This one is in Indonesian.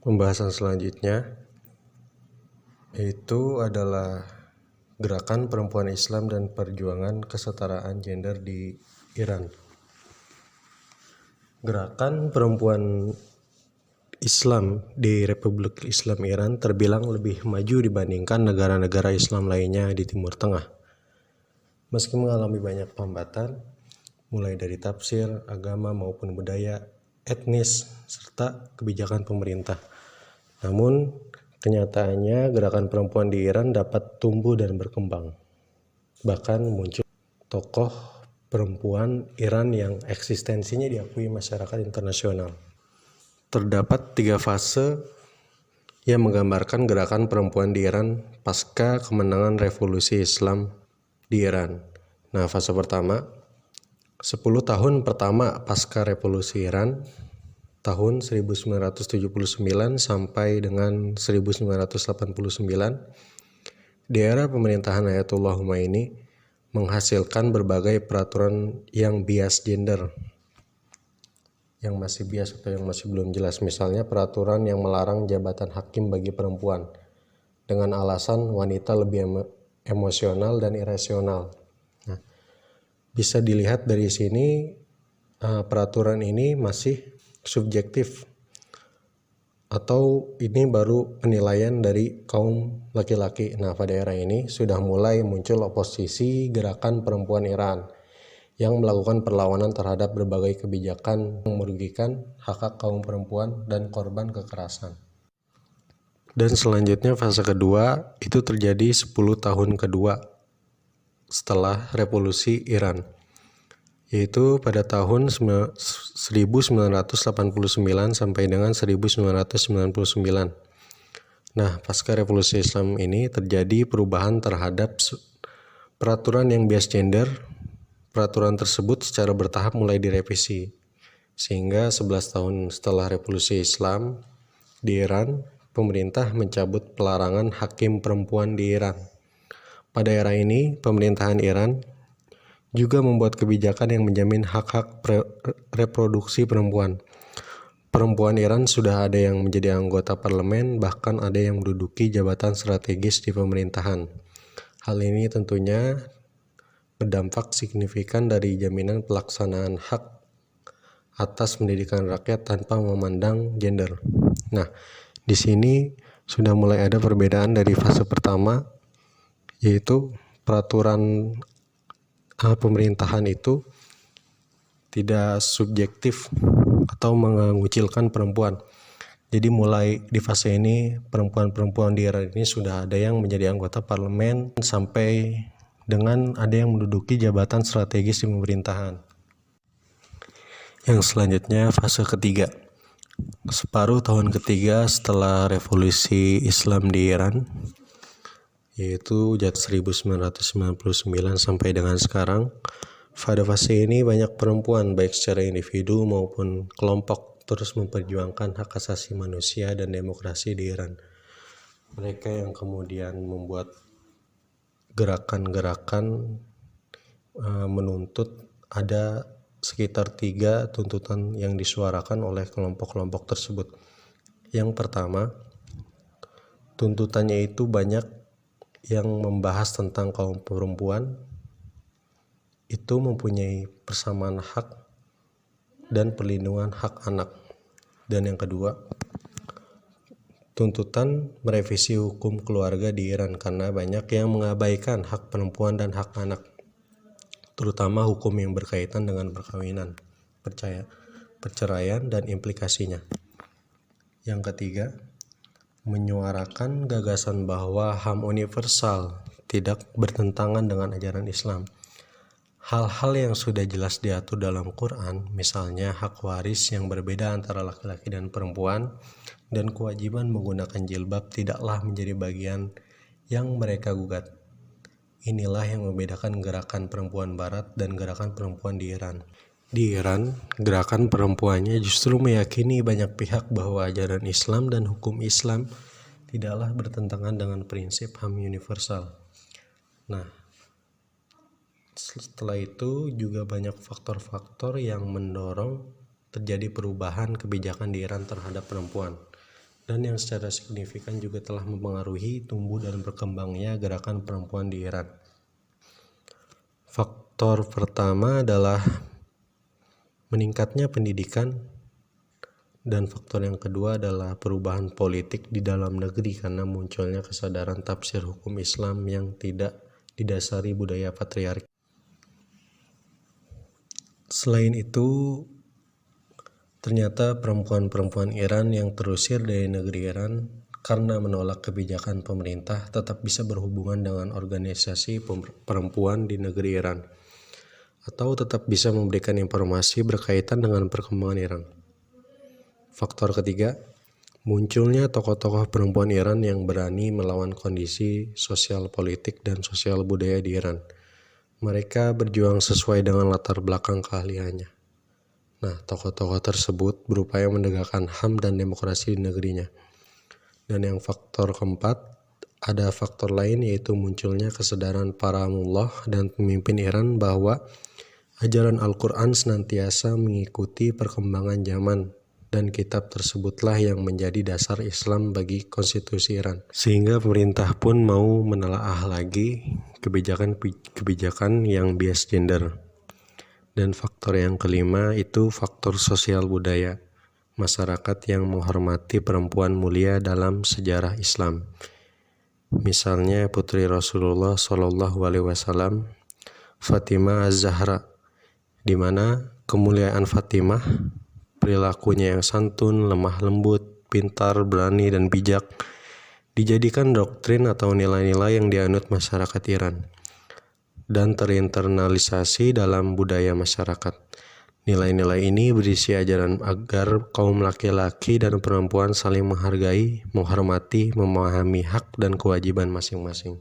Pembahasan selanjutnya itu adalah gerakan perempuan Islam dan perjuangan kesetaraan gender di Iran. Gerakan perempuan Islam di Republik Islam Iran terbilang lebih maju dibandingkan negara-negara Islam lainnya di Timur Tengah. Meski mengalami banyak hambatan, mulai dari tafsir, agama maupun budaya, etnis, serta kebijakan pemerintah. Namun, kenyataannya gerakan perempuan di Iran dapat tumbuh dan berkembang. Bahkan muncul tokoh perempuan Iran yang eksistensinya diakui masyarakat internasional. Terdapat 3 fase yang menggambarkan gerakan perempuan di Iran pasca kemenangan revolusi Islam di Iran. Nah, fase pertama, 10 tahun pertama pasca revolusi Iran, tahun 1979 sampai dengan 1989, di era pemerintahan Ayatullah Khomeini menghasilkan berbagai peraturan yang bias gender, yang masih bias atau yang masih belum jelas. Misalnya peraturan yang melarang jabatan hakim bagi perempuan dengan alasan wanita lebih emosional dan irasional. Nah, bisa dilihat dari sini peraturan ini masih subjektif atau ini baru penilaian dari kaum laki-laki. Nah, pada era ini sudah mulai muncul oposisi gerakan perempuan Iran yang melakukan perlawanan terhadap berbagai kebijakan yang merugikan hak-hak kaum perempuan dan korban kekerasan. Dan selanjutnya fase kedua itu terjadi 10 tahun kedua setelah revolusi Iran, yaitu pada tahun 1989 sampai dengan 1999. Nah, pasca revolusi Islam ini terjadi perubahan terhadap peraturan yang bias gender. Peraturan tersebut secara bertahap mulai direvisi, sehingga 11 tahun setelah revolusi Islam di Iran, pemerintah mencabut pelarangan hakim perempuan di Iran. Pada era ini, pemerintahan Iran juga membuat kebijakan yang menjamin hak-hak reproduksi perempuan. Perempuan Iran sudah ada yang menjadi anggota parlemen, bahkan ada yang menduduki jabatan strategis di pemerintahan. Hal ini tentunya berdampak signifikan dari jaminan pelaksanaan hak atas pendidikan rakyat tanpa memandang gender. Nah, di sini sudah mulai ada perbedaan dari fase pertama, yaitu peraturan pemerintahan itu tidak subjektif atau mengucilkan perempuan. Jadi mulai di fase ini perempuan-perempuan di era ini sudah ada yang menjadi anggota parlemen sampai dengan ada yang menduduki jabatan strategis di pemerintahan. Yang selanjutnya fase ketiga, separuh tahun ketiga setelah revolusi Islam di Iran, yaitu sejak 1999 sampai dengan sekarang. Pada fase ini banyak perempuan baik secara individu maupun kelompok terus memperjuangkan hak asasi manusia dan demokrasi di Iran. Mereka yang kemudian membuat gerakan-gerakan menuntut ada sekitar 3 tuntutan yang disuarakan oleh kelompok-kelompok tersebut. Yang pertama, tuntutannya itu banyak yang membahas tentang kaum perempuan itu mempunyai persamaan hak dan perlindungan hak anak. Dan yang kedua, tuntutan merevisi hukum keluarga di Iran karena banyak yang mengabaikan hak perempuan dan hak anak, terutama hukum yang berkaitan dengan perkawinan, perceraian dan implikasinya. Yang ketiga, menyuarakan gagasan bahwa HAM universal tidak bertentangan dengan ajaran Islam. Hal-hal yang sudah jelas diatur dalam Quran, misalnya hak waris yang berbeda antara laki-laki dan perempuan, dan kewajiban menggunakan jilbab tidaklah menjadi bagian yang mereka gugat. Inilah yang membedakan gerakan perempuan barat dan gerakan perempuan di Iran. Di Iran, gerakan perempuannya justru meyakini banyak pihak bahwa ajaran Islam dan hukum Islam tidaklah bertentangan dengan prinsip HAM universal. Nah, setelah itu juga banyak faktor-faktor yang mendorong terjadi perubahan kebijakan di Iran terhadap perempuan. dan yang secara signifikan juga telah mempengaruhi tumbuh dan berkembangnya gerakan perempuan di Iran. Faktor pertama adalah meningkatnya pendidikan, dan faktor yang kedua adalah perubahan politik di dalam negeri karena munculnya kesadaran tafsir hukum Islam yang tidak didasari budaya patriarki. Selain itu, ternyata perempuan-perempuan Iran yang terusir dari negeri Iran karena menolak kebijakan pemerintah tetap bisa berhubungan dengan organisasi perempuan di negeri Iran, atau tetap bisa memberikan informasi berkaitan dengan perkembangan Iran. Faktor ketiga, munculnya tokoh-tokoh perempuan Iran yang berani melawan kondisi sosial politik dan sosial budaya di Iran. Mereka berjuang sesuai dengan latar belakang keahliannya. Nah, tokoh-tokoh tersebut berupaya menegakkan HAM dan demokrasi di negerinya. Dan yang faktor keempat, ada faktor lain yaitu munculnya kesadaran para mullah dan pemimpin Iran bahwa ajaran Al-Quran senantiasa mengikuti perkembangan zaman, dan kitab tersebutlah yang menjadi dasar Islam bagi konstitusi Iran. Sehingga pemerintah pun mau menelaah lagi kebijakan yang bias gender. Dan faktor yang kelima itu faktor sosial budaya, masyarakat yang menghormati perempuan mulia dalam sejarah Islam. Misalnya putri Rasulullah SAW, Fatimah Az-Zahra, di mana kemuliaan Fatimah, perilakunya yang santun, lemah lembut, pintar, berani, dan bijak, dijadikan doktrin atau nilai-nilai yang dianut masyarakat Iran dan terinternalisasi dalam budaya masyarakat. Nilai-nilai ini berisi ajaran agar kaum laki-laki dan perempuan saling menghargai, menghormati, memahami hak dan kewajiban masing-masing.